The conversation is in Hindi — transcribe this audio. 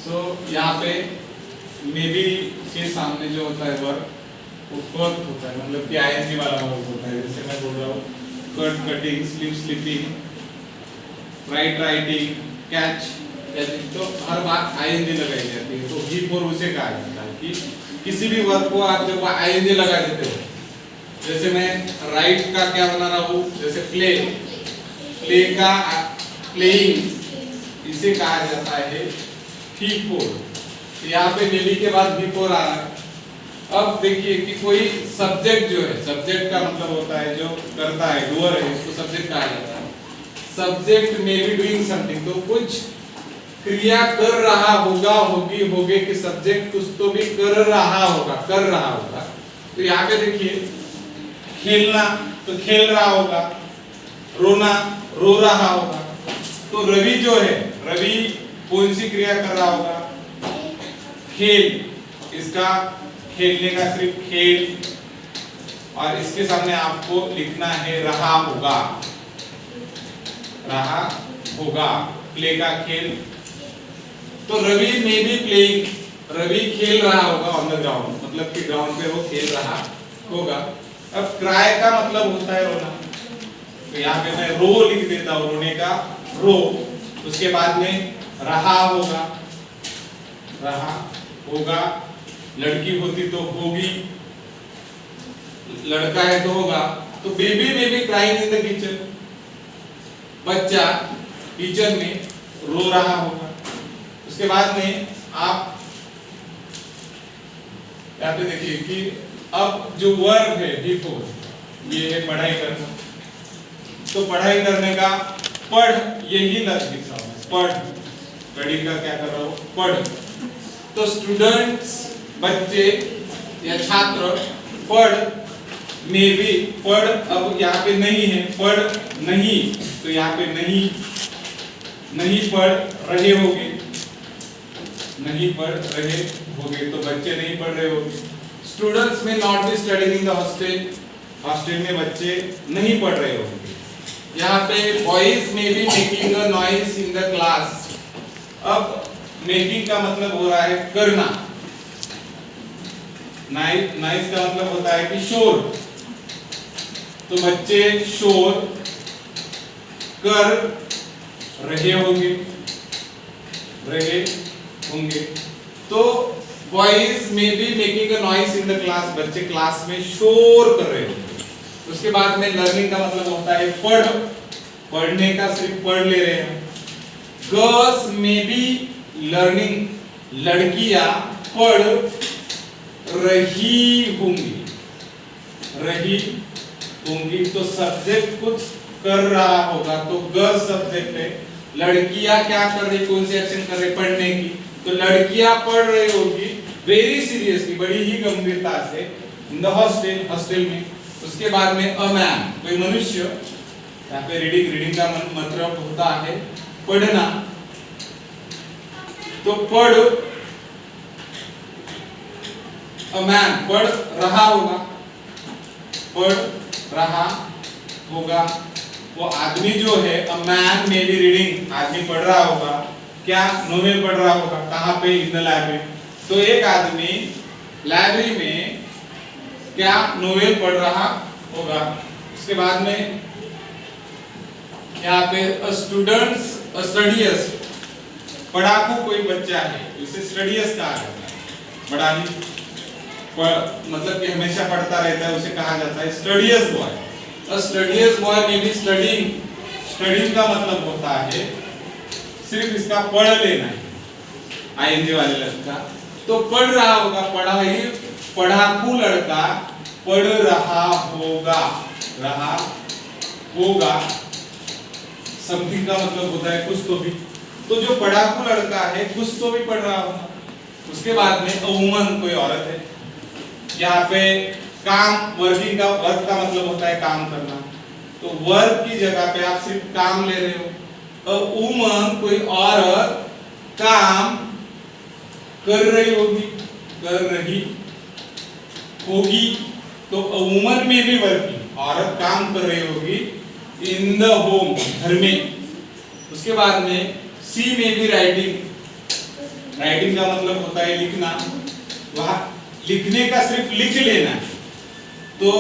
यहाँ पे मे बी के सामने जो होता है वर्क वो वर्क होता है, मतलब कि आईएनजी वाला वर्क होता है। जैसे मैं बोल रहा हूँ cut cutting, sleep sleeping, right writing, catch catching, तो हर बात आईएनजी लगाई जाती है। तो V4 उसे कहा जाता है कि किसी भी वर्क को आप जब आईएनजी लगा देते हो, जैसे मैं राइट का क्या बना रहा हूँ, जैसे प्ले, प्ले का प्लेइंग, इसे कहा जाता है V4। तो यहाँ पे मेबी के बाद V4 आ रहा है। अब देखिए कि कोई सब्जेक्ट जो है, सब्जेक्ट का मतलब होता है जो करता है, डूअर है, इसको सब्जेक्ट कहा जाता है। Subject may be doing something, तो कुछ क्रिया कर रहा होगा, होगी, होगे कि सब्जेक्ट कुछ तो भी कर रहा होगा, कर रहा होगा। तो यहाँ पे देखिए खेलना, तो खेल रहा होगा, रोना, रो रहा होगा। तो रवि जो है, रवि कौन सी क्रिया कर रहा होगा, खेल, इसका खेलने का सिर्फ खेल, और इसके सामने आपको लिखना है रहा होगा, रहा होगा, प्ले का खेल। तो रवि में भी प्लेइंग, रवि खेल रहा होगा ऑन द ग्राउंड, मतलब कि ग्राउंड पे वो खेल रहा होगा। अब क्राई का मतलब होता है रोना, तो यहाँ पे मैं रो लिख देता हूँ, रोने का रो। उसके बाद में रहा होगा, रहा होगा, लड़की होती तो होगी, लड़का है तो होगा। तो बेबी में भी क्राइंग इन द किचन, बच्चा किचन में रो रहा होगा। उसके बाद में आप यहाँ पे देखिए कि अब जो वर्ब है V4, ये है पढ़ाई करना। तो पढ़ाई करने का पढ़, यही लफ्ज लिखा हुआ है, पढ़, स्टडी का क्या कर रहा हूँ, पढ़। तो स्टूडेंट्स, बच्चे या छात्र, पढ़ में भी, पढ़ अब यहाँ पे नहीं है, पढ़ नहीं, तो यहाँ पे नहीं, नहीं पढ़ रहे होगे, नहीं पढ़ रहे होगे, तो बच्चे नहीं पढ़ रहे होगे। स्टूडेंट्स में not be studying in the hostel, hostel में बच्चे नहीं पढ़ रहे होंगे। यहाँ पे बॉयज में भी making a noise in the class. अब मेकिंग का मतलब हो रहा है करना, नॉइज का मतलब होता है कि शोर, तो बच्चे शोर कर रहे होंगे, रहे होंगे। तो बॉयज में be making a noise in the class, बच्चे क्लास में शोर कर रहे होंगे। उसके बाद में लर्निंग का मतलब होता है पढ़, पढ़ने का सिर्फ पढ़ ले रहे हैं। गर्ल्स में बी लर्निंग, लड़कियां पढ़ रही होंगी, रही होंगी। तो सब्जेक्ट कुछ कर रहा होगा, तो गर्ल्स सब्जेक्ट है, लड़कियां क्या कर रही, कौन सी एक्शन कर रही, पढ़ने की। तो लड़कियां पढ़ रही होगी वेरी सीरियसली, बड़ी ही गंभीरता से, इन द हॉस्टल, हॉस्टल में। उसके बाद में अ मैन, कोई मनुष्य, यहाँ पे रीडिंग, रीडिंग का मतलब होता है पढ़ना। तो पढ़, अ मैन पढ़ रहा होगा, पढ़ रहा होगा। वो आदमी जो है, अ मैन में बी रीडिंग, आदमी पढ़ रहा होगा, क्या, नोवेल पढ़ रहा होगा, कहाँ पे, इन द लाइब्रेरी। तो एक आदमी लाइब्रेरी में क्या, नोवेल पढ़ रहा होगा। उसके बाद में यहाँ पे स्टूडेंट्स, स्टडीज, पढ़ाकू कोई बच्चा है, इसे स्टडीज कहा जाता है। बड़ा ही मतलब कि हमेशा पढ़ता रहता है, उसे कहा जाता है स्टडीज बॉय। स्टडीज बॉय में भी स्टडीइंग, स्टडीइंग का मतलब होता है सिर्फ इसका पढ़ लेना है, आईएनजी वाले लफ्ज का। तो पढ़ रहा होगा, पढ़ाई, पढ़ाकू लड़का पढ़ रहा होगा, रहा होगा। समथिंग का मतलब होता है कुछ तो भी, तो जो पढ़ाकू लड़का है कुछ तो भी पढ़ रहा होगा। उसके बाद में अ वुमन, कोई औरत है। यहाँ पे काम, वर्किंग का, वर्क का मतलब होता है काम करना, तो वर्क की जगह पे आप सिर्फ काम ले रहे हो। अ वुमन, कोई औरत काम कर रही होगी, कर रही होगी। तो अ वुमन में भी वर्किंग, औरत काम कर रही होगी इन द होम, घर में। उसके बाद में सी में भी राइटिंग, राइटिंग का मतलब होता है लिखना, वहां लिखने का सिर्फ लिख लेना। तो